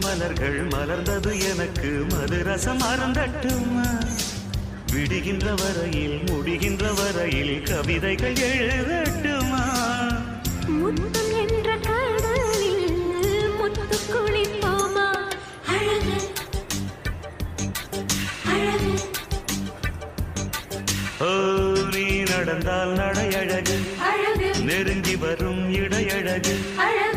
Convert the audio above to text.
மலர்கள் மலர்ந்தது எனக்கு மதுரசம் அருந்தட்டுமா விடுகின்ற வரையில் முடிகின்ற வரையில் கவிதைகள் எழுதட்டுமா முத்தம் என்ற கடலில் முத்து குளிப்போமா அழகு அழகு ஓ நீ நடந்தால் நடையழகு அழகு நெருங்கி வரும் இடையழகு அழகு